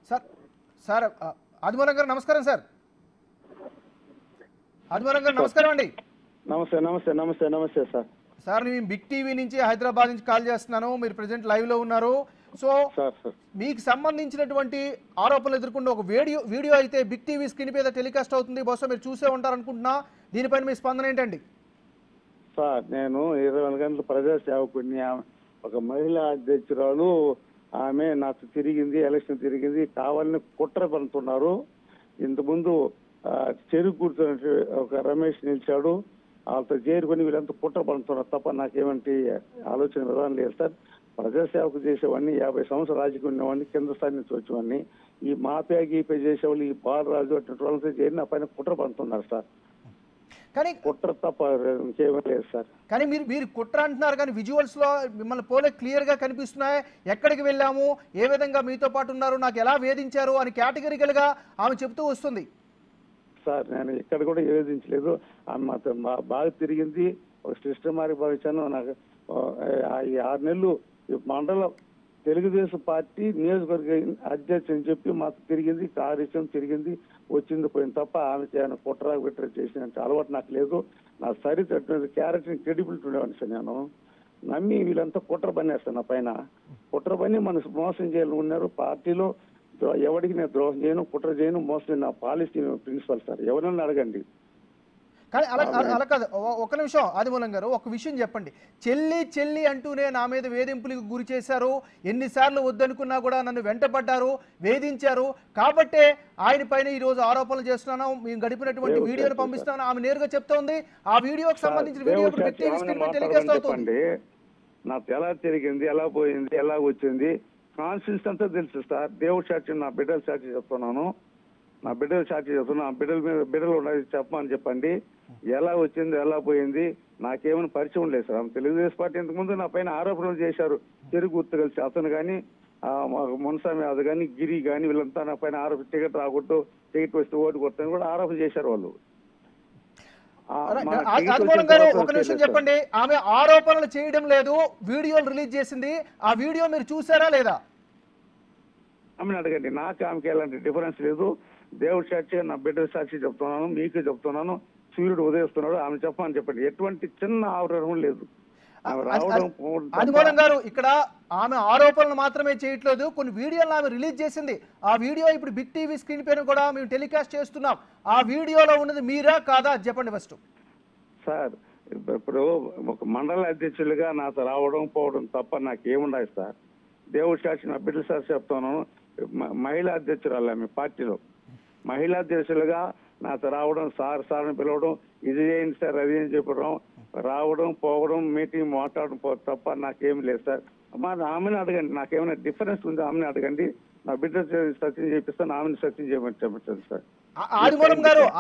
Sir sir ఆదిమూలం గారు నమస్కారం sir. ఆదిమూలం గారు నమస్కారం అండి. నమస్తే నమస్తే నమస్తే నమస్తే సార్. సార్ నేను బిగ్ టీవీ నుంచి హైదరాబాద్ నుంచి కాల్ చేస్తున్నాను. మీరు ప్రెజెంట్ లైవ్ లో ఉన్నారు. సో మీకు సంబంధించినటువంటి ఆరోపణలు ఎదుర్కొన్న ఒక వీడియో అయితే బిగ్ టీవీ స్క్రీన్ మీద టెలికాస్ట్ అవుతుంది. బహుశా మీరు చూసే ఉంటారు అనుకుంటున్నా. దీనిపైన మీ స్పందన ఏంటండి? సార్ నేను 24 గంటల ప్రజా సేవకుడిని. ఒక మహిళా అధ్యక్షురాలు ఆమె నాకు తిరిగింది, ఎలక్షన్ తిరిగింది, కావాలని కుట్ర పడుతున్నారు. ఇంతకుముందు చెరుకు కూర్చున్న ఒక రమేష్ నిలిచాడు, వాళ్ళతో చేరుకొని వీళ్ళంతా కుట్ర పడుతున్నారు తప్ప నాకేమంటే ఆలోచన విధానం లేదు సార్. ప్రజాసేవకు చేసేవాడిని, 50 సంవత్సరాలు రాజకీయ ఉన్నవాడిని, కింద స్థాయి నుంచి వచ్చేవాడిని. ఈ మాఫియా గీపే చేసేవాళ్ళు, ఈ బాలరాజు అటువంటి వాళ్ళతో చేరి నా పైన కుట్ర పడుతున్నారు సార్. కానీ కుట్ర తప్ప ఇంకేమీ లేదు సార్. కానీ మీరు కుట్ర అంటున్నారు, కానీ విజువల్స్ లో మిమ్మల్ని పోలే క్లియర్ గా కనిపిస్తున్నాయి. ఎక్కడికి వెళ్ళాము, ఏ విధంగా మీతో పాటు ఉన్నారు, నాకు ఎలా వేధించారు అని కేటగిరికల్ గా ఆమె చెప్తూ వస్తుంది. సార్ నేను ఇక్కడ కూడా వేధించలేదు. ఆమె మాతో బాగా తిరిగింది. ఒక సిస్టర్ మారి భావించాను. నాకు ఈ 6 నెలలు మండలం తెలుగుదేశం పార్టీ నియోజకవర్గ అధ్యక్షుడు అని చెప్పి మాకు తిరిగింది, కార్యక్రమం తిరిగింది, వచ్చింది పోయింది తప్ప ఆమె చేయను కుట్ర బిట్ర చేసిన అలవాటు నాకు లేదు. నా సరిత క్యారెక్టర్ క్రెడిబిలిటీ ఉండేవాడిని సార్. నేను నమ్మి వీళ్ళంతా కుట్ర పనిచేస్తాను. నా పైన కుట్ర పని మన మోసం చేయాలని ఉన్నారు. పార్టీలో ఎవరికి నేను ద్రోహం చేయను, కుట్ర చేయను, మోసం నా పాలసీ ప్రిన్సిపల్ సార్. ఎవరన్నా అడగండి. కానీ అలా కాదు. ఒక నిమిషం ఆదిమూలం గారు, ఒక విషయం చెప్పండి. చెల్లి చెల్లి అంటూనే నా మీద వేధింపులకు గురి చేశారు, ఎన్నిసార్లు వద్దనుకున్నా కూడా నన్ను వెంటపడ్డారు, వేధించారు, కాబట్టే ఆయన పైన ఈ రోజు ఆరోపణలు చేస్తున్నాను, మేము గడిపినటువంటి వీడియోను పంపిస్తున్నాను ఆమె నేరుగా చెప్తోంది. ఆ వీడియోకి సంబంధించిన వీడియో టెలికాస్ట్ అవుతుంది. నాకు ఎలా తిరిగింది, ఎలా పోయింది, ఎలా వచ్చింది కాన్ఫిడెన్స్ అంతా తెలుసు సార్. దేవుడు సాక్షి, నా బిడ్డల సాక్షి చెప్తున్నాను. నా బిడ్డలు సాక్షి చెప్తున్నా. బిడ్డల మీద బిడ్డలు ఉన్నది చెప్పమని చెప్పండి. ఎలా వచ్చింది, ఎలా పోయింది నాకేమైనా పరిచయం లేదు సార్. తెలుగుదేశం పార్టీ ఇంతకుముందు నా పైన ఆరోపణలు చేశారు. చెరుకు గుర్తు కలిసి అతను కానీ, మున్స్వామి అది కానీ, గిరి కానీ వీళ్ళంతా నా పైన ఆరోపణ టికెట్ రాకూడదు, టికెట్ వస్తే ఓటు కొడతాను కూడా ఆరోపణ చేశారు వాళ్ళు. ఆదిమూలం గారు ఒక నిమిషం చెప్పండి. ఆమె ఆరోపణలు చేయడం లేదు, వీడియోలు రిలీజ్ చేసింది. ఆ వీడియో మీరు చూసారా లేదా? ఆమెను అడగండి. నాకు ఆమెకి ఎలాంటి డిఫరెన్స్ లేదు. దేవుడి సాక్షి, నా బిడ్డ సాక్షి చెప్తున్నాను, మీకు చెప్తున్నాను. సూర్యుడు ఉదయిస్తున్నాడు, ఆమె చెప్పమని చెప్పండి. ఎటువంటి చిన్న ఆరోపణ లేదు. ఆదిమూలం గారు ఇక్కడ ఆమె ఆరోపణలు మాత్రమే చేయట్లేదు, కొన్ని వీడియోలు ఆమె రిలీజ్ చేసింది. ఆ వీడియో ఇప్పుడు బిగ్ టీవీ స్క్రీన్ పైన కూడా మేము టెలికాస్ట్ చేస్తున్నాం. ఆ వీడియోలో ఉన్నది మీరా కాదా చెప్పండి ఫస్ట్. సార్ ఇప్పుడు ఒక మండల అధ్యక్షులుగా నాతో రావడం పోవడం తప్ప నాకేముండదు సార్. దేవుడి సాక్షి, నా బిడ్డల సాక్షి చెప్తున్నాను. మహిళా అధ్యక్షురాలు ఆమె పార్టీలో మహిళా అధ్యక్షులుగా నాతో రావడం, సార్ అని పిలవడం, ఇది చేయండి సార్ అది అని చెప్పడం, రావడం పోవడం, మీటింగ్ మాట్లాడడం తప్ప నాకేం లేదు సార్. ఆమెను అడగండి. నాకేమైనా డిఫరెన్స్ ఉంది ఆమెను అడగండి. నా బిడ్డ సత్యం చేపిస్తాను, ఆమెను సత్యం చేయమని చెప్పండి సార్.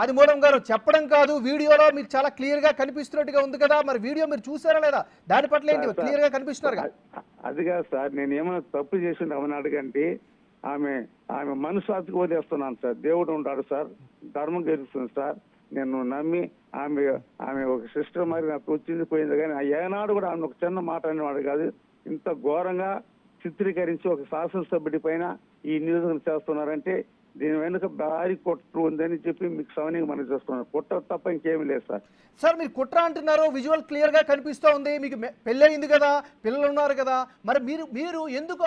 ఆదిమూలం గారు చెప్పడం కాదు, వీడియోలో మీరు చాలా క్లియర్ గా కనిపిస్తున్నట్టుగా ఉంది కదా, మరి వీడియో మీరు చూసారా లేదా? దాని పట్ల ఏంటి క్లియర్ గా కనిపిస్తున్నారు? అది కాదు సార్, నేను ఏమైనా తప్పు చేసింది ఆమెను అడగండి. ఆమె మనసాత్కి వదిలేస్తున్నాను సార్. దేవుడు ఉంటాడు సార్, ధర్మం గెలుస్తుంది సార్. నేను నమ్మి ఆమె ఒక సిస్టర్ మరి నాకు వచ్చింది పోయింది, కానీ ఏనాడు కూడా ఆమె ఒక చిన్న మాట అనేవాడు కాదు. ఇంత ఘోరంగా చిత్రీకరించి ఒక శాసనసభ్యుడి పైన ఈ నియోజకవర్గం చేస్తున్నారంటే దీని వెనుక భారీ కుట్ర ఉందని చెప్పి మీకు సవనీగా మనం చూస్తున్నాం. కుట్ర తప్ప ఇంకేమీ లేదు సార్. సార్ మీరు కుట్ర అంటున్నారు, విజువల్ క్లియర్ గా కనిపిస్తూ ఉంది, మీకు పెళ్ళి అయింది కదా, పిల్లలు ఉన్నారు కదా, మరి మీరు ఎందుకు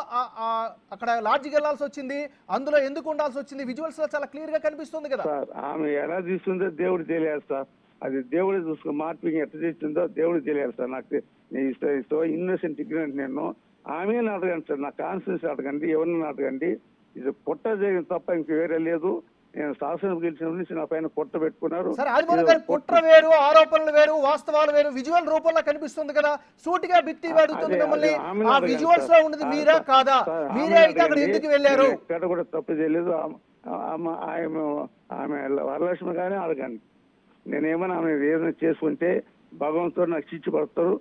అక్కడ లాడ్జికి వెళ్లాల్సి వచ్చింది, అందులో ఎందుకు ఉండాల్సి వచ్చింది? విజువల్స్ లో చాలా క్లియర్ గా కనిపిస్తుంది కదా సార్. ఆమె ఎలా తీసుకుందో దేవుడు తెలియాలి సార్. అది దేవుడే చూసుకుని మార్పింగ్ ఎట్లా చేసిందో దేవుడు తెలియాలి సార్. నాకు నేను ఇన్నోసెంట్ ఇగ్నెంట్. నేను ఆమెను అడగండి సార్, నా కాన్ఫిడెన్స్ అడగండి, ఎవరిని అడగండి. ఇది కుట్ర చేయడం తప్ప ఇంక వేరే లేదు. నేను శాసనం గెలిచిన నుంచి నా పైన కుట్ర పెట్టుకున్నారు. కుట్ర వేరు, ఆరోపణలు వేరు, వాస్తవాలు వేరు. విజువల్ రూపంలో కనిపిస్తుంది కదా, సూటిగా బిగ్ టీవీ అడుగుతుంది మిమ్మల్ని, ఆ విజువల్స్ లో ఉన్నది మీరా కాదా? మీరే అయితే అక్కడ ఎందుకు వెళ్ళారు? ఎక్కడ కూడా తప్పు చేయలేదు. ఆమె వరలక్ష్మి కానీ అడగండి. నేనేమన్నా ఆమె ఏదైనా చేసుకుంటే భగవంతుడు నాకు శిక్ష పడతారు.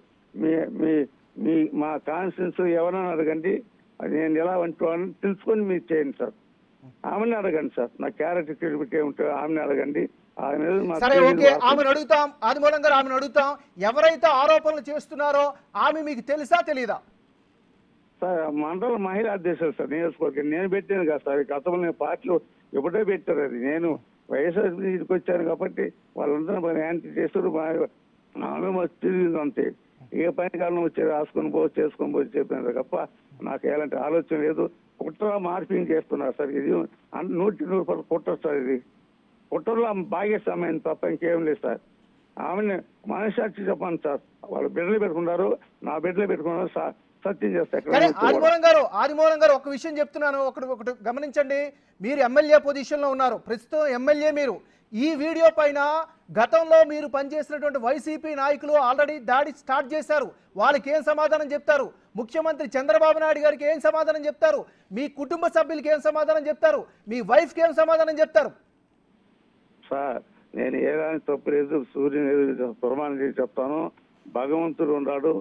మా కాన్స్టిట్యూన్స్ ఎవరైనా అడగండి, అది నేను ఎలా అంటున్నాను తెలుసుకొని మీరు చేయండి సార్. ఆమెను అడగండి సార్. నా క్యారెక్టర్ క్రెడిబిలిటీ ఏమిటో ఆమెను అడగండి. ఆమెను అడుగుతాం. ఆదిమూలం గారు ఆమెను అడుగుతాం. ఎవరైతే ఆరోపణలు చేస్తున్నారో ఆమె మీకు తెలుసా తెలీదా? సార్ మండల మహిళా అధ్యక్షులు సార్ నియోజకవర్గం నేను పెట్టాను కదా సార్. గతంలో నేను పార్టీలో ఎప్పుడే పెట్టారు. అది నేను వైఎస్ఆర్ ఇంటికి వచ్చాను కాబట్టి వాళ్ళందరూ యాంటీ చేస్తారు. ఆమె తిరిగింది అంతే. ఏ పని కాలం వచ్చి రాసుకొని పో చేసుకొని పోయి చెప్పినారు తప్ప నాకు ఎలాంటి ఆలోచన లేదు. కుట్ర మార్పింగ్ చేస్తున్నారు సార్. ఇది 100% కుట్ర సార్. ఇది కుట్రలో భాగస్వామ్యం తప్ప ఇంకేం లేదు సార్. ఆమెను మనసాక్షి చెప్పండి సార్. వాళ్ళు బిడ్డలు పెట్టుకున్నారు, నా బిడ్డలు పెట్టుకున్నారు సార్. సత్యం కానీ చేస్తారు. ఆదిమూలం గారు ఒక విషయం చెప్తున్నాను, ఒకటి గమనించండి. మీరు ఎమ్మెల్యే పొజిషన్ లో ఉన్నారు, ప్రస్తుతం ఎమ్మెల్యే మీరు. ఈ వీడియో పైన గతంలో మీరు పనిచేసినటువంటి వైసీపీ నాయకులు ఆల్రెడీ దాడి స్టార్ట్ చేశారు. వాళ్ళకి ఏం సమాధానం చెప్తారు? ముఖ్యమంత్రి చంద్రబాబు నాయుడు గారికి ఏం సమాధానం చెప్తారు? మీ కుటుంబ సభ్యులకి ఏం సమాధానం చెప్తారు? మీ వైఫ్కి ఏం సమాధానం చెప్తారు? సార్ నేను ఏదాని తప్పు లేదు, సూర్యుని ప్రమాణం చేసి చెప్తాను. భగవంతుడు ఉన్నాడు,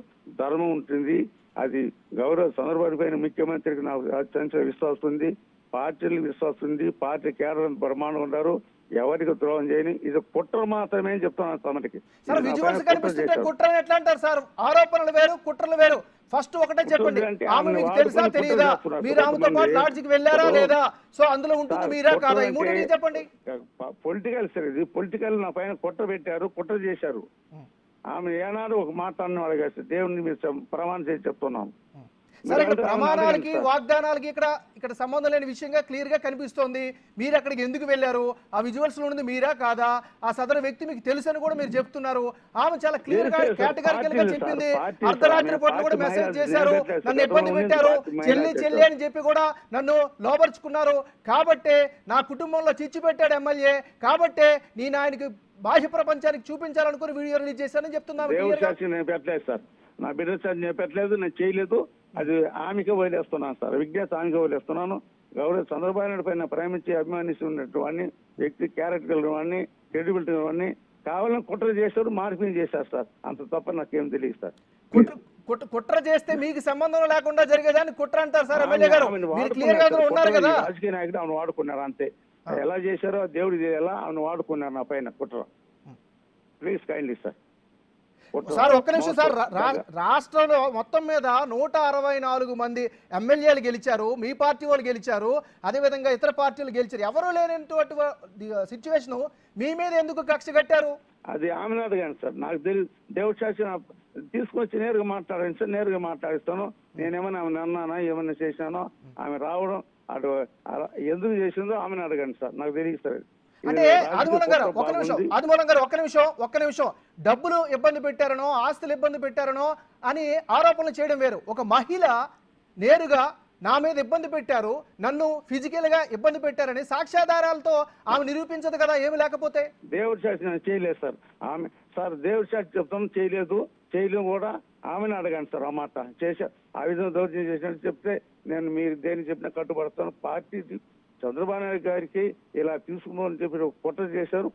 ధర్మం ఉంటుంది. అది గౌరవ చంద్రబాబు పైన ముఖ్యమంత్రికి నాకు అత్యంత విశ్వాసం ఉంది, పార్టీలకు విశ్వాసం ఉంది, పార్టీ కేడర్ ప్రమాణం ఉన్నారు. ఎవరికి ద్రోహం చేయని ఇది కుట్ర మాత్రమే చెప్తున్నాను తమకి. సార్ విజువల్స్ కనిపిస్తుంటే కుట్ర ఎట్లా అంటారు సార్? ఆరోపణలు వేరు, కుట్రలు వేరు. ఫస్ట్ ఒకటే చెప్పండి, ఆమె మీకు తెలుసా తెలియదా? మీరు ఆమెతో పాటు లాడ్జికి వెళ్ళారా లేదా? సో అందులో ఉంటుంది మీరా కాదా? ఈ మూడింటిని చెప్పండి. పొలిటికల్ సార్, ఇది పొలిటికల్. నా పైన కుట్ర పెట్టారు, కుట్ర చేశారు. ఆమె ఏనాడు ఒక మాట అన్న అడగారు. దేవుడిని మీరు ప్రమాణం చేసి చెప్తున్నాం. సరే, ఇక్కడ ప్రమాణాలకి వాగ్దానాలకి ఇక్కడ సంబంధం లేని విషయంగా క్లియర్ గా కనిపిస్తోంది. మీరు అక్కడికి ఎందుకు వెళ్ళారు? ఆ విజువల్స్ లో ఉన్నది మీరా కాదా? ఆ సదరు వ్యక్తి మీకు తెలుసు అని కూడా మీరు చెప్తున్నారు. ఆమె చాలా క్లియర్ గా కేటగారికల్ గా చెప్పింది. అర్ధరాత్రి పూట కూడా మెసేజ్ చేశారు, నన్ను ఇబ్బంది పెట్టారు, చెల్లి అని చెప్పి కూడా నన్ను లోపరుచుకున్నారు. కాబట్టే నా కుటుంబంలో చిచ్చు పెట్టాడు ఎమ్మెల్యే, కాబట్టే నేను ఆయనకి బాహ్య ప్రపంచానికి చూపించాలనుకుని వీడియో రిలీజ్ చేశానని చెప్తున్నాను. నేను పెట్టలేదు సార్, నా బిడ్డ సార్ నేను పెట్టలేదు, నేను చేయలేదు. అది ఆమెకే వదిలేస్తున్నాను సార్, విజ్ఞత ఆమెకే వదిలేస్తున్నాను. గౌరవ చంద్రబాబు నాయుడు పైన ప్రేమించి అభిమానిస్తున్నట్టు వాడిని, వ్యక్తి క్యారెక్టర్ వాడిని, క్రెడిబిలిటీ వాడిని కావాలని కుట్ర చేశారు, మార్పింగ్ చేశారు సార్. అంత తప్ప నాకేం తెలియదు సార్. కుట్ర చేస్తే మీకు సంబంధం లేకుండా జరిగేదాన్ని కుట్ర అంటారు సార్ ఎమ్మెల్యే గారు. ఉన్నారు కదా, రాజకీయ నాయకుడు ఆమెను వాడుకున్నారు అంతే. ఎలా చేశారో దేవుడు ఎలా ఆమెను వాడుకున్నారు నా పైన కుట్ర. Please kindly sir. సార్ ఒక్క నిమిషం సార్. రాష్ట్రంలో మొత్తం మీద 164 మంది ఎమ్మెల్యేలు గెలిచారు, మీ పార్టీ వాళ్ళు గెలిచారు, అదేవిధంగా ఇతర పార్టీలు గెలిచారు. ఎవరూ లేనటువంటి సిచ్యువేషన్ మీ మీద ఎందుకు కక్ష కట్టారు? అది ఆమె అడగండి సార్, నాకు తెలియదు. దేవుడి సాక్షి తీసుకొచ్చి నేరుగా మాట్లాడండి సార్, నేరుగా మాట్లాడిస్తాను. నేనేమన్నా ఆమెను అన్నానా, ఏమన్నా చేశానో? ఆమె రావడం అటు ఎందుకు చేసిందో ఆమెను అడగండి సార్, నాకు తెలియదు సార్. అంటే ఆదిమూలం గారు ఒక్క నిమిషం, డబ్బులు ఇబ్బంది పెట్టారనో, ఆస్తులు ఇబ్బంది పెట్టారనో అని ఆరోపణలు చేయడం వేరు. ఒక మహిళ నేరుగా నా మీద ఇబ్బంది పెట్టారు, నన్ను ఫిజికల్ గా ఇబ్బంది పెట్టారని సాక్ష్యాధారాలతో ఆమె నిరూపించదు కదా ఏమి లేకపోతే? దేవుడి సాక్షి నేను చేయలేదు సార్. ఆమె సార్ దేవుడి సాక్షి చెప్తాను, చేయలేదు కూడా ఆమెను అడగండి సార్. ఆ మాట చేశా, ఆ విధంగా దౌర్జన్యం చేసినట్టు చెప్తే నేను మీరు దేనికి చెప్పినా కట్టుబడతాను. పార్టీ చంద్రబాబు నాయుడు గారికి ఇలా తీసుకున్నామని చెప్పి కుట్ర చేశారు.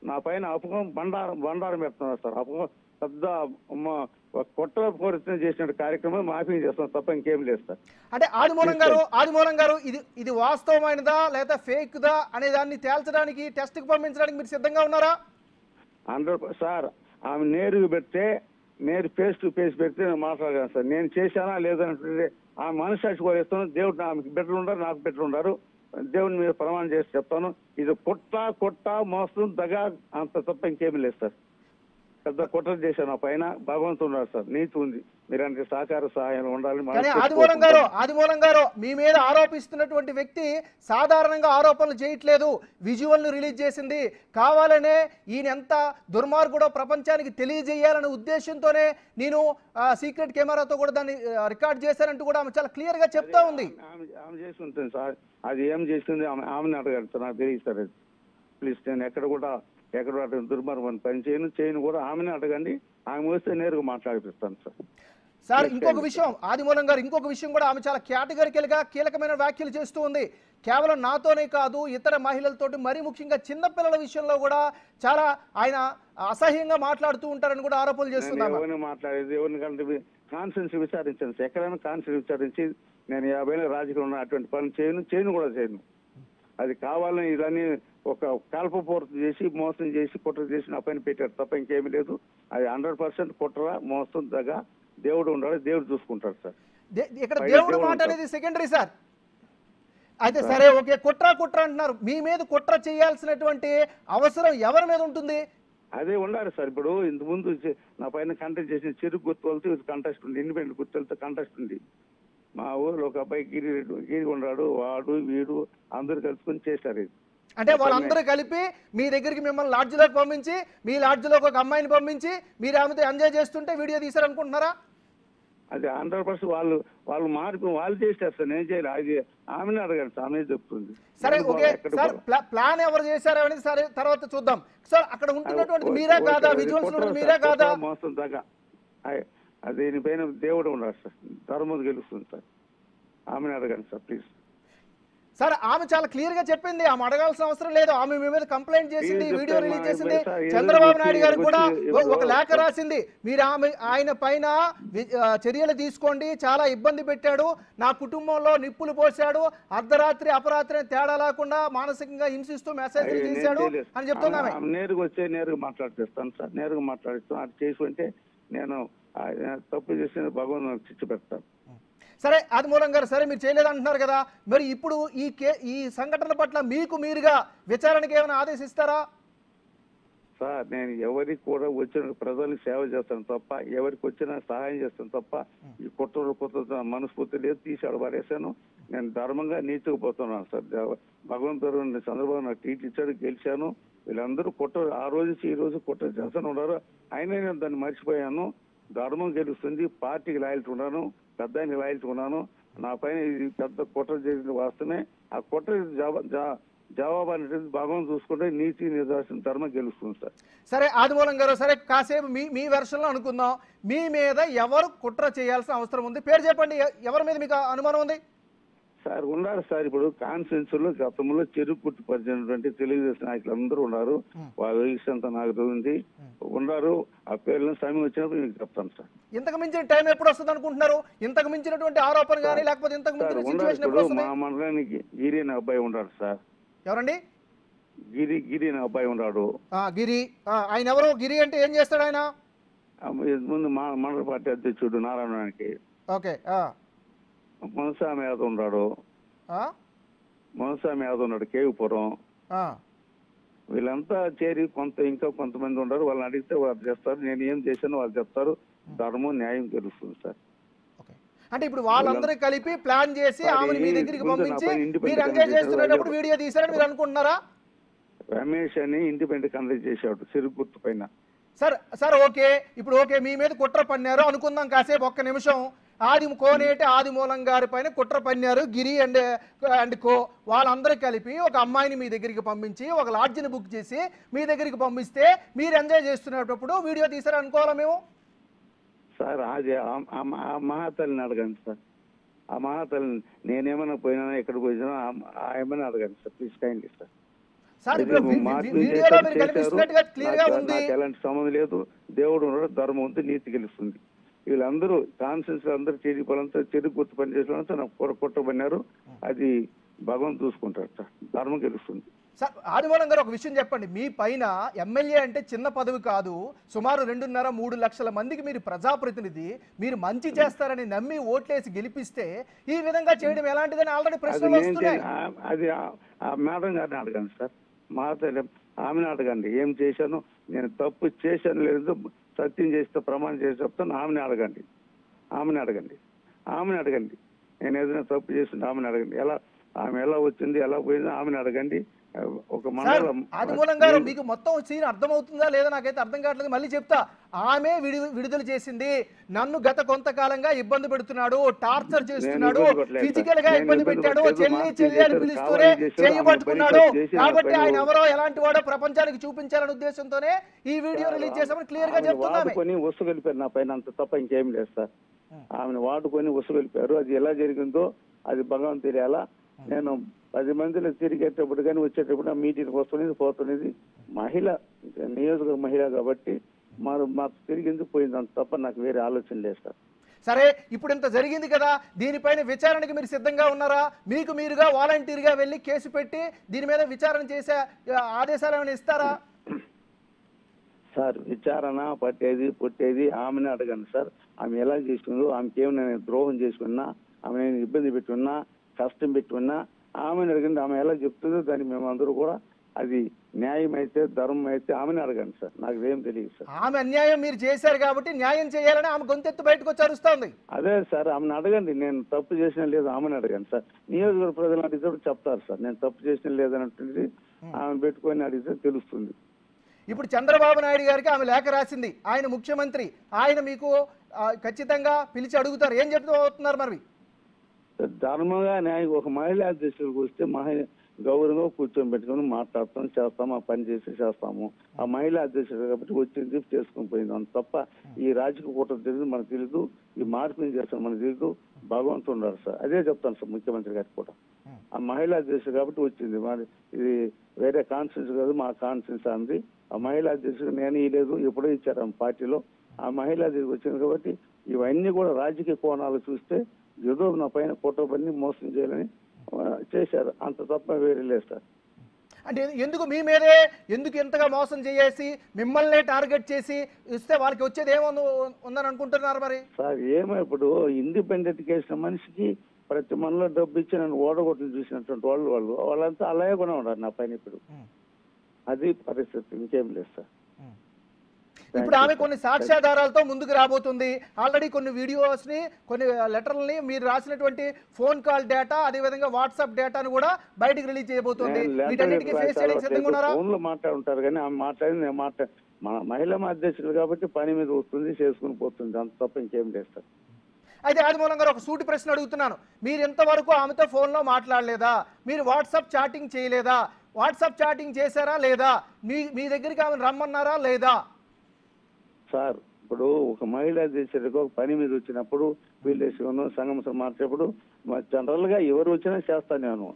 నా పైన అపకం బండారం పెడుతున్నారు సార్. అపకం పెద్ద కుట్ర పూరితం చేసిన కార్యక్రమం మాఫీ చేస్తాం తప్ప ఇంకేం లేదు సార్. అంటే ఆదిమూలం గారు ఇది వాస్తవమైనదా లేదా ఫేక్ దా అనే దాన్ని తేల్చడానికి, టెస్ట్ కి పంపించడానికి మీరు సిద్ధంగా ఉన్నారా? 100% సార్. ఆమె నేరుగా పెడితే, నేరు ఫేస్ టు ఫేస్ పెడితే నేను మాట్లాడగలను సార్. నేను చేశానా లేదంటే ఆమె మనసాక్షి కూడా ఇస్తాను. దేవుడు ఆమెకి బిడ్డలు ఉన్నారు, నాకు బిడ్డలు ఉన్నారు. దేవుని మీద ప్రమాణం చేసి చెప్తాను, ఇది కొట్ట మోసం దగా అంత తప్ప ఇంకేమీ లేదు సార్. పెద్ద కుట్ర చేశాను నా పైన. భగవంతుడు ఉన్నారు సార్, నీతి ఉంది. మీరంటే సహకార సహాయం ఉండాలి. ఆదిమూలం గారు మీ మీద ఆరోపిస్తున్నటువంటి వ్యక్తి సాధారణంగా ఆరోపణలు చేయట్లేదు, విజువల్ ను రిలీజ్ చేసింది. కావాలనే ఈయన ఎంత దుర్మార్గుడో ప్రపంచానికి తెలియజేయాలనే ఉద్దేశంతోనే నేను సీక్రెట్ కెమెరాతో కూడా దాన్ని రికార్డ్ చేశానంటూ కూడా ఆమె చాలా క్లియర్ గా చెప్తా ఉంది. ఆమె చేసి ఉంటుంది సార్. అది ఏం చేసింది ఆమెను అడగండి సార్, నాకు తెలియదు సార్. ప్లీజ్ నేను ఎక్కడ దుర్మార్గం పని చేయను కూడా ఆమెనే అడగండి. ఆమె వస్తే నేరుగా మాట్లాడిపిస్తాను సార్. సార్ ఇంకొక విషయం, ఆదిమూలం గారు ఇంకొక విషయం కూడా ఆమె చాలా కేటగిరికల్ గా కీలకమైన వ్యాఖ్యలు చేస్తూ ఉంది. కేవలం నాతోనే కాదు, ఇతర మహిళలతోటి, మరీ ముఖ్యంగా చిన్నపిల్లల విషయంలో కూడా చాలా ఆయన అసహ్యంగా మాట్లాడుతూ ఉంటారని కూడా ఆరోపణలు చేస్తున్నారు. ఎవరిని మాట్లాడేది, ఎవరిని కంటే కాన్ఫరెన్స్ విచారించండి సార్. ఎక్కడైనా కాన్ఫరెన్స్ విచారించి నేను 50 రాజకీయంలో ఉన్న అటువంటి పనులు చేయను. అది కావాలని ఇదన్నీ ఒక కల్పపూర్తి చేసి, మోసం చేసి, కుట్ర చేసి నా పైన పెట్టారు తప్ప ఇంకేమీ లేదు. అది 100% కుట్ర, మోసం దగ్గర దేవుడు ఉండాలి, దేవుడు చూసుకుంటాడు సార్. ఇక్కడ పైన దేవుడు దేవుడు మాట ఉంటాడు. అనేది సెకండరీ సార్. అయితే సరే ఓకే, కుట్ర అంటున్నారు. మీ మీద కుట్ర చేయాల్సినటువంటి అవసరం ఎవరి మీద ఉంటుంది? అదే ఉండాలి సార్. ఇప్పుడు ఇంతకుముందు నా పైన కంటెస్ట్ చేసిన చెరుకు గుర్తులతో కంటెస్ట్ ఉంది, ఇండిపెండెంట్ గుర్తులతో కంటెస్ట్ ఉంది. మా ఊర్లో ఒక అబ్బాయి గిరి ఉన్నాడు, వాడు వీడు అందరు కలుసుకొని చేశారు ఇది. అంటే వాళ్ళందరూ కలిపి మీ దగ్గరికి మిమ్మల్ని లాడ్జ్లోకి పంపించి, మీ లాడ్జ్లోకి ఒక అమ్మాయిని పంపించి మీరు ఆమెతో ఎంజాయ్ చేస్తుంటే వీడియో తీశారనుకుంటున్నారా? అది 100% వాళ్ళు మార్పు వాళ్ళు చేస్తారు సార్, నేను చేయాలి. అది ఆమెనే అడగాలి సార్, ఆమె చెప్తుంది. సరే ఓకే సార్, ప్లాన్ ఎవరు చేశారు అనేది సరే తర్వాత చూద్దాం సార్. అక్కడ ఉంటున్నటువంటి మీరే కాదా, విజువల్స్ మీరే కాదా? మోసం దాకా అది దీనిపైన దేవుడు ఉన్నాడు సార్, ధర్మం గెలుస్తుంది సార్. ఆమెను అడగండి సార్ ప్లీజ్. సార్ ఆమె చాలా క్లియర్ గా చెప్పింది, ఆమె అడగాల్సిన అవసరం లేదు. ఆమె మీ మీద కంప్లైంట్ చేసింది, వీడియో రిలీజ్ చేసింది. చంద్రబాబు నాయుడు గారు కూడా ఒక లేఖ రాసింది, మీరు ఆయన పైన చర్యలు తీసుకోండి, చాలా ఇబ్బంది పెట్టాడు, నా కుటుంబంలో నిప్పులు పోశాడు, అర్ధరాత్రి అపరాత్రి తేడా లేకుండా మానసికంగా హింసిస్తూ మెసేజ్ చేశాడు అని చెప్తుంది ఆమె. నేరుగా వచ్చే నేరుగా మాట్లాడిస్తాను సార్, నేరుగా మాట్లాడిస్తాను. అది చేసుకుంటే నేను తప్పు చేసిన భగవాన్ శిక్ష పెడతాను. సరే ఆదిమూలం గారు, సరే మీరు చేయలేదంటున్నారు కదా, మరి ఇప్పుడు ఈ సంఘటన పట్ల మీకు మీరుగా విచారణకి ఏమైనా ఆదేశిస్తారా? సార్ నేను ఎవరికి కూడా వచ్చిన ప్రజలకు సేవ చేస్తాను తప్ప, ఎవరికి వచ్చినా సహాయం చేస్తాను తప్ప, ఈ కుట్ర మనస్ఫూర్తి లేదు, తీసాడు పడేశాను. నేను ధర్మంగా నీతికి పోతున్నాను సార్. భగవంతుడు చంద్రబాబు నాకు టీటీ ఇచ్చాడు, గెలిచాను. వీళ్ళందరూ కుట్ర ఆ రోజు ఈ రోజు కుట్ర చేస్తూనే ఉన్నారు. అయినా నేను దాన్ని మర్చిపోయాను. ధర్మం గెలుస్తుంది, పార్టీకి లాయల్టీ ఉన్నాను, పెద్ద లాయల్టీ ఉన్నాను. నా పైన ఇది పెద్ద కుట్ర చేసిన వాస్తవమే. ఆ కుట్ర జవాబు అనేది భగవాన్ చూసుకుంటే నీతి నిర్దేశం ధర్మం గెలుస్తుంది సార్. సరే ఆదిమూలం గారు, సరే కాసేపు మీ వెర్షన్లో అనుకుందాం. మీ మీద ఎవరు కుట్ర చేయాల్సిన అవసరం ఉంది? పేరు చెప్పండి, ఎవరి మీద మీకు అనుమానం ఉంది? సార్ ఉన్నారు సార్. ఇప్పుడు కాన్ఫరెన్స్ లో గతంలో చెరుకు గుర్తు పరిచినటువంటి తెలుగుదేశం నాయకులు అందరూ ఉన్నారు. వాళ్ళ విషయంతో నాకు ఉంది ఉన్నారు. ఆ పేర్లను సమయం వచ్చినప్పుడు మీకు చెప్తాను సార్. ఇంతకు మించిన టైం ఎప్పుడు వస్తుంది అనుకుంటున్నారు? ఇంతకు మించినటువంటి ఆరోపణ కానీ లేకపోతే ఇంతకు మించిన సిచ్యువేషన్ ఎప్పుడు వస్తుంది? మా మండలానికి గిరి అనే అబ్బాయి ఉన్నాడు సార్. ఎవరండి? గిరి అనే అబ్బాయి ఉన్నాడు. గిరి, ఆయన ఎవరు? గిరి అంటే ఏం చేస్తాడు ఆయన? ముందు మండల పార్టీ అధ్యక్షుడు నారాయణకి. ఓకే. మనస్వామి యాదవ్ ఉన్నాడు, మనస్వామి యాదవ్ ఉన్నాడు కేవిపురం. వీళ్ళంతా చేరి ఇంకా కొంతమంది ఉన్నారు. వాళ్ళని అడిగితే వాళ్ళు చేస్తారు, నేను ఏం చేశానో వాళ్ళు చెప్తారు. ధర్మం న్యాయం తెలుస్తుంది సార్. అంటే ఇప్పుడు వాళ్ళందరూ కలిపి ప్లాన్ చేసి ఆమెను మీ దగ్గరికి పంపించి మీరు ఎంజాయ్ చేస్తున్నప్పుడు వీడియో తీశారని మీరు అనుకుంటున్నారా? రమేష్ అని ఇండిపెండెంట్ కండక్ట్ చేశాడు చెరుకు గుర్తు పైన. సార్ ఓకే, ఇప్పుడు ఓకే మీ మీద కుట్ర పన్నారు అనుకుందాం కాసేపు, ఒక్క నిమిషం. కోనేటి ఆదిమూలం గారి పైన కుట్ర పన్నారు గిరి అండ్ కో. వాళ్ళందరూ కలిపి ఒక అమ్మాయిని మీ దగ్గరికి పంపించి ఒక లాడ్జిని బుక్ చేసి మీ దగ్గరికి పంపిస్తే మీరు ఎంజాయ్ చేస్తున్నప్పుడు వీడియో తీసారు అనుకోవాలా మేము? సార్ అది ఆ మహాతల్లిని అడగండి సార్. ఆ మహాతల్లిని నేనేమైనా పోయినా ఎక్కడ పోయినా ఏమైనా అడగండి సార్ ప్లీజ్ కైండ్లీ సార్. ఎలాంటి సంబంధం లేదు. దేవుడు ధర్మం ఉంది, నీతి గెలుస్తుంది. వీళ్ళందరూ కాన్ఫరెన్స్ అందరూ చేరిపోవాలంతా చెరుకు గుర్తు పని చేసిన నాకు కుట్రపడినారు. అది భగవంతు చూసుకుంటారు సార్, ధర్మం గెలుస్తుంది. సార్ ఆదిమూలం గారు ఒక విషయం చెప్పండి, మీ పైన ఎమ్మెల్యే అంటే చిన్న పదవి కాదు, సుమారు 2.5-3 లక్షల మందికి మీరు ప్రజాప్రతినిధి, మీరు మంచి చేస్తారని నమ్మి ఓట్లేసి గెలిపిస్తే ఈ విధంగా చేయడం ఎలాంటిదని ఆల్రెడీ ప్రశ్నలు వస్తున్నాయి. అది ఆ మేడం గారిని అడగండి సార్, ఆమెను అడగండి. ఏం చేశాను, నేను తప్పు చేశాను లేదు సత్యం చేస్తే ప్రమాణం చేసి చెప్తాను. ఆమెను అడగండి. నేను ఏదైనా తప్పు చేసింది ఆమెను అడగండి. ఆమె ఎలా వచ్చింది, ఎలా పోయింది ఆమెను అడగండి. ఒక మండలం ఆదిమూలం గారు మీకు మొత్తం సీన్ అర్థమవుతుందా లేదా నాకైతే అర్థం కావట్లేదు. మళ్ళీ చెప్తా, ఆమె విడుదల చేసింది, నన్ను గత కొంతకాలంగా ఇబ్బంది పెడుతున్నాడు, టార్చర్ చేస్తున్నాడు, ఫిజికల్ గా ఇబ్బంది పెట్టాడు, చెల్లి అని పిలుస్తూనే చేయబట్టుకున్నాడు. కాబట్టి ఆయన ఎవరో ఎలాంటి వాడో ప్రపంచానికి చూపించాలనే ఉద్దేశంతోనే ఈ వీడియో రిలీజ్ చేసామని క్లియర్ గా చెప్తున్నాను. ఉసుగొలిపారు నా పైన, అంత తప్ప ఇంకేం లేదు సార్. ఆమెను వాడుకొని ఉసుగొలిపారు. అది ఎలా జరిగిందో అది భగవంతు తెలియాలా. నేను 10 మందిలో తిరిగేటప్పుడు కానీ వచ్చేటప్పుడు ఆ మీటింగ్ వస్తున్నది పోతున్నది మహిళ, నియోజకవర్గ మహిళ కాబట్టి మాకు తిరిగి పోయింది, అంత తప్ప నాకు వేరే ఆలోచన లేదు సార్. సరే ఇప్పుడు ఇంత జరిగింది కదా, దీనిపైన విచారణకి మీరు సిద్ధంగా ఉన్నారా? మీకు మీరుగా వాలంటీర్గా వెళ్ళి కేసు పెట్టి దీని మీద విచారణ చేసే ఆదేశాలు ఏమైనా ఇస్తారా? సార్ విచారణ పట్టేది పుట్టేది ఆమెను అడగండి సార్. ఆమె ఎలా చేసిందో, ఆమెకి ఏమైనా నేను ద్రోహం చేసుకున్నా, ఆమె నేను ఇబ్బంది పెట్టున్నా, కష్టం పెట్టున్నా ఆమెను అడగండి. ఆమె ఎలా చెప్తుందో దాన్ని మేమందరూ కూడా అది న్యాయం అయితే ధర్మం అయితే ఆమెను అడగండి సార్. నాకు ఏం తెలియదు సార్. ఆమె అన్యాయం మీరు చేశారు కాబట్టి న్యాయం చేయాలని ఆమె గొంతెత్తు బయటకు వచ్చి అరుస్తోంది. అదే సార్, ఆమెను అడగండి. నేను తప్పు చేసినా లేదు ఆమెను అడగండి సార్. నియోజకవర్గ ప్రజలు అడిగితే చెప్తారు సార్. నేను తప్పు చేసినా లేదన్నట్టు ఆమె పెట్టుకొని అడిగితే తెలుస్తుంది. ఇప్పుడు చంద్రబాబు నాయుడు గారికి ఆమె లేఖ రాసింది, ఆయన ముఖ్యమంత్రి, ఆయన మీకు ఖచ్చితంగా పిలిచి అడుగుతారు, ఏం చెప్తూ అవుతున్నారు మరి? ధర్మంగా న్యాయం ఒక మహిళా అధ్యక్షుడికి వస్తే గౌరవంగా కూర్చొని పెట్టుకొని మాట్లాడతాం, చేస్తాము, ఆ పని చేస్తాము. ఆ మహిళా అధ్యక్షుడు కాబట్టి వచ్చింది చేసుకుని పోయింది. అంత తప్ప ఈ రాజకీయ కూటమి తెలియదు, మనకు తెలియదు. ఈ మార్పుని చేస్తాం మనకు తెలియదు. భగవంతుడు ఉన్నారు సార్. అదే చెప్తాను సార్ ముఖ్యమంత్రి గారికి కూడా. ఆ మహిళా అధ్యక్షుడు కాబట్టి వచ్చింది. మరి ఇది వేరే కాన్ఫరెన్స్ కాదు, మా కాన్ఫరెన్స్ అంది. ఆ మహిళా అధ్యక్షుడు నేను ఇవ్వలేదు, ఎప్పుడో ఇచ్చారు ఆ పార్టీలో. ఆ మహిళా అధ్యక్షుడు వచ్చింది కాబట్టి ఇవన్నీ కూడా రాజకీయ కోణాలు చూస్తే ఏదో నా పైన కుట్రపని మోసం చేయాలని చేశారు. అంత తప్ప వేరే లేదు సార్. అంటే ఎందుకు మీ మీదే ఎందుకు ఇంతగా మోసం చేసి మిమ్మల్ని టార్గెట్ చేసి ఇస్తే వాళ్ళకి వచ్చేది ఉందని అనుకుంటున్నారు మరి? సార్ ఏమో ఇప్పుడు ఇండిపెండెంట్ చేసిన మనిషికి ప్రతి మనలో డబ్బు ఇచ్చి నన్ను ఓడగొట్టుని చూసినటువంటి వాళ్ళంతా అలాగే కూడా ఉన్నారు నా పైన ఇప్పుడు. అది పరిస్థితి, ఇంకేం లేదు సార్. ఇప్పుడు ఆమె కొన్ని సాక్ష్యాధారాలతో ముందుకు రాబోతుంది. ఆల్రెడీ కొన్ని వీడియోస్ ని, కొన్ని లెటర్లని, మీరు రాసినటువంటి ఫోన్ కాల్ డేటా, అదే విధంగా వాట్సాప్ డేటాను కూడా బయటకు రిలీజ్ చేయబోతుంది. వీటన్నిటికీ ఫేస్ చేయడానికి సిద్ధంగా ఉన్నారా? ఫోన్ లో మాట్లాడుంటారు కానీ ఆమె మాట్లాడింది నేను మన మహిళా అధ్యక్షులు కాబట్టి పని మీద వస్తుంది, చేసుకుని పోతుంది. అంత తప్ప ఇంకేం లేదు సార్. అయితే ఆదిమూలం గారు ఒక సూటి ప్రశ్న అడుగుతున్నాను. మీరు ఎంతవరకు ఆమెతో ఫోన్లో మాట్లాడలేదా? మీరు వాట్సాప్ చాటింగ్ చేయలేదా? వాట్సాప్ చాటింగ్ చేశారా లేదా? మీ దగ్గరికి ఆమెను రమ్మన్నారా లేదా? సార్ ఇప్పుడు ఒక మహిళా అధ్యక్షుడికి ఒక పని మీద వచ్చినప్పుడు వీళ్ళు సంఘం మార్చేప్పుడు జనరల్ గా ఎవరు వచ్చినా చేస్తాను నేను.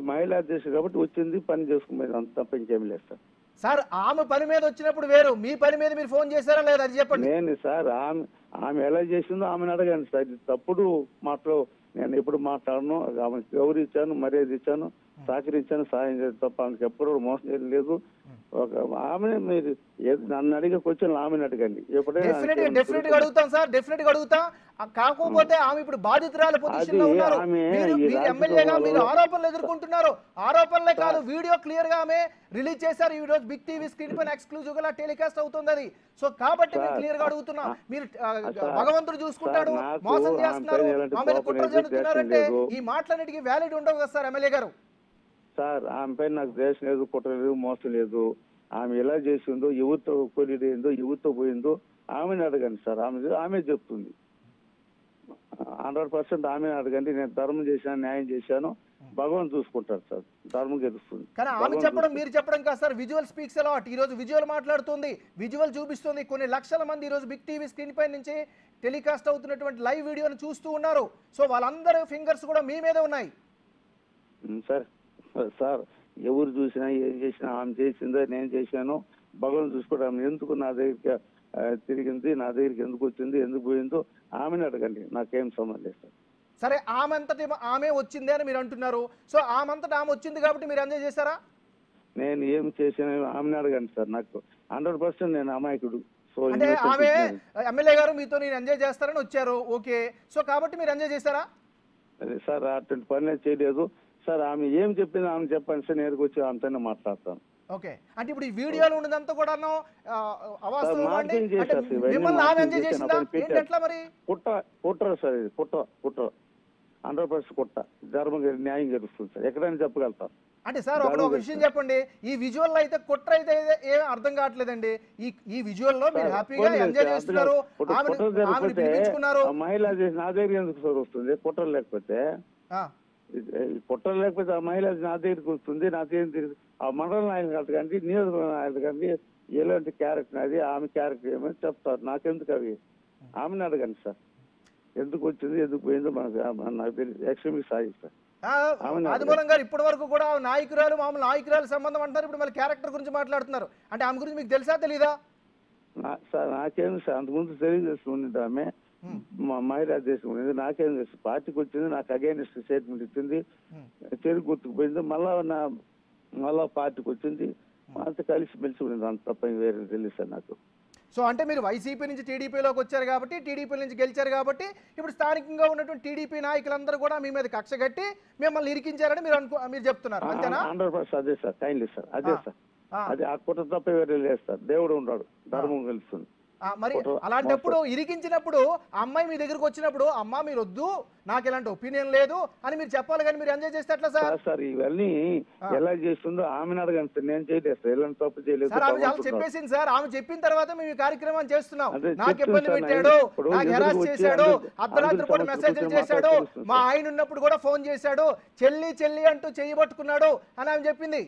మహిళా అధ్యక్షుడు కాబట్టి వచ్చింది, పని చేసుకునేది. అంత తప్ప ఇంకేం లేదు సార్. సార్ ఆమె పని మీద వచ్చినప్పుడు వేరు, మీ పని మీద మీరు ఫోన్ చేశారా లేదా అది చెప్పండి. నేను సార్ ఆమె ఎలా చేసిందో ఆమెను అడగండి సార్. ఇది తప్పుడు మాటలు నేను ఎప్పుడు మాట్లాడను. ఆమెకు గౌరవించాను, మర్యాద ఇచ్చాను, సహకరించాను, సాయం చేసి తప్ప ఆమెకు ఎప్పుడు మోసం చేయడం లేదు. ఆమె మీరు నన్ను అడిగే క్వశ్చన్ ఆమెను అడగండి. డెఫినెట్ గా అడుగుతాం సార్, డెఫినెట్ గా అడుగుతాం. కాకపోతే ఆమె ఇప్పుడు బాధితురాల పొజిషన్ లో ఉన్నారు. మీరు ఎమ్మెల్యేగా మీరు ఆరోపణలు ఎదుర్కొంటున్నారు. ఆరోపణలే కాదు, వీడియో క్లియర్ గా ఆమె రిలీజ్ చేశారు. ఈ రోజు బిగ్ టీవీ స్క్రీన్ పైన ఎక్స్క్లూజివ్ గా టెలికాస్ట్ అవుతుంది అది. సో కాబట్టి మీరు క్లియర్ గా అడుగుతున్నాం. మీరు భగవంతుడు చూసుకుంటాడు, మోసం చేస్తున్నారు, మా మీద కుట్ర జరుగుతున్నారంటే ఈ మాటలన్నిటికీ వ్యాలిడ్ ఉండవు కదా సార్ ఎమ్మెల్యే గారు? సార్ ఆమె పైన నాకు ద్వేషం లేదు, కుట్ర లేదు, మోసం లేదు. ఆమె ఎలా చేసిందో, ఎవరితో కొలిడ్ అయిందో, ఎవరితో పోయిందో ఆమెను అడగండి సార్. ఆమె చెప్తుంది. 100% ఆమెను అడగండి. నేను ధర్మం చేశాను, న్యాయం చేశాను, భగవాన్ చూసుకుంటారు సార్. ధర్మం గెలుస్తుంది. కానీ ఆమె చెప్పడం మీరు చెప్పడం కాదు సార్. Visual speaks a lot. ఈ రోజు విజువల్ మాట్లాడుతుంది, విజువల్ చూపిస్తుంది. కొన్ని లక్షల మంది ఈ రోజు బిగ్ టీవీ స్క్రీన్ పై నుంచి టెలికాస్ట్ అవుతున్నటువంటి లైవ్ వీడియోని చూస్తూ ఉన్నారు. సో వాళ్ళందరూ ఫింగర్స్ కూడా మీ మీదే ఉన్నాయి సార్. ఎవరు చూసినా ఏం చేసినా ఆమె చేసిందో నేను చేశాను, భగవాన్ చూసుకోవడం. ఆమె ఎందుకు నా దగ్గరికి తిరిగింది, నా దగ్గరికి ఎందుకు వచ్చింది, ఎందుకు పోయిందో ఆమెను అడగండి. నాకేం సంబంధం లేదు సార్. సరే ఆమెంతటి ఆమె వచ్చింది అని మీరు అంటున్నారు. సో ఆమెంతటి ఆమె వచ్చింది కాబట్టి మీరు ఎంజాయ్ చేశారా? నేను ఏం చేసినా ఆమెను అడగండి సార్. నాకు 100% నేను అమాయకుడు. సో అంటే ఆమె ఎమ్మెల్యే గారు మీతో నేను ఎంజాయ్ చేస్తారని వచ్చారు, ఓకే. సో కాబట్టి మీరు ఎంజాయ్ చేశారా? అదే సార్, అటువంటి పని చేయలేదు సార్. ఆమె ఏం చెప్పింది ఆమె చెప్పండి సార్. నేరుకు వచ్చి ఆమెతోనే మాట్లాడతాను. ఓకే. అంటే ఇప్పుడు ఈ వీడియోలో ఉన్నదంతా కూడా కుట్ర సార్. ఇది కుట్ర 100% కుట్ర. ధర్మం న్యాయం గెలుస్తుంది సార్. ఎక్కడైనా చెప్పగలుగుతారు. అంటే సార్ ఒక విషయం చెప్పండి, ఈ విజువల్ అయితే కుట్ర అయితే ఏం అర్థం కావట్లేదండి. ఈ విజువల్ లో మీరు హ్యాపీగా ఎంజాయ్ చేస్తున్నారు, మహిళ చేసి నా దగ్గర ఎందుకు సార్ వస్తుంది? కుట్ర లేకపోతే ఆ మహిళ నా దగ్గరికి వస్తుంది, నా దగ్గర ఆ మండల నాయకులు కానీ నియోజకవర్గ నాయకులు కానీ ఎలాంటి క్యారెక్టర్ అది, ఆమె క్యారెక్టర్ ఏమని చెప్తారు. నాకెందుకు అవి? ఆమెను అడగండి సార్. ఎందుకు వచ్చింది, ఎందుకు పోయిందో నాకు తెలియదు. Extremely sorry sir. ఆదిమూలం గారు ఇప్పటి వరకు కూడా నాయకురాలు, మామూలు నాయకురాలు సంబంధం అంటారు. ఇప్పుడు మళ్ళీ క్యారెక్టర్ గురించి మాట్లాడుతున్నారు. అంటే ఆమె గురించి మీకు తెలుసా తెలీదా? సార్ నాకేం సార్, అంతకుముందు తెలియజేస్తుంది ఆమె మా మహిళా దేశం ఉండేది. నాకేం తెలుసు? పార్టీకి వచ్చింది, నాకు అగైనెస్ట్ స్టేట్మెంట్ ఇచ్చింది, చెరుకు గుర్తుకుపోయింది, మళ్ళా పార్టీకి వచ్చింది, అంత కలిసి మెలిసి ఉండేది. అంత తప్ప వేరే తెలియదు సార్ నాకు. సో అంటే మీరు వైసీపీ నుంచి టీడీపీలోకి వచ్చారు కాబట్టి, టీడీపీ నుంచి గెలిచారు కాబట్టి, ఇప్పుడు స్థానికంగా ఉన్నటువంటి టీడీపీ నాయకులందరూ కూడా మీ మీద కక్ష కట్టి మిమ్మల్ని ఇరికించారని మీరు చెప్తున్నారు, అంతేనా? 100% అదే సార్, కైండ్లీ సార్, అదే సార్. అది ఆ కుట్ర తప్ప వేరే లేదు సార్. దేవుడు ఉన్నాడు, ధర్మం గెలుస్తుంది. మరి అలాంటప్పుడు ఇరికించినప్పుడు అమ్మాయి మీ దగ్గరకు వచ్చినప్పుడు, అమ్మా మీరు వద్దు, నాకు ఇలాంటి ఒపీనియన్ లేదు అని మీరు చెప్పాలి, కానీ మీరు ఎంజాయ్ చేస్తే ఎట్లా సార్? సార్ ఇవన్నీ ఎలా చేస్తుందో ఆమెను అడగండి సార్, నేను చేయలేదు సార్, ఎలాంటి తప్పు చేయలేదు సార్. ఆమె చాలా చెప్పేసింది సార్, ఆమె చెప్పిన తర్వాత మేము ఈ కార్యక్రమం చేస్తున్నాం. నాకు ఇబ్బంది పెట్టాడు, నాకు హెరాస్ చేశాడు, అర్ధరాత్రి పూట మెసేజ్లు చేశాడు, మా ఆయన ఉన్నప్పుడు కూడా ఫోన్ చేశాడు, చెల్లి చెల్లి అంటూ చెయ్యి పట్టుకున్నాడు అని ఆమె చెప్పింది.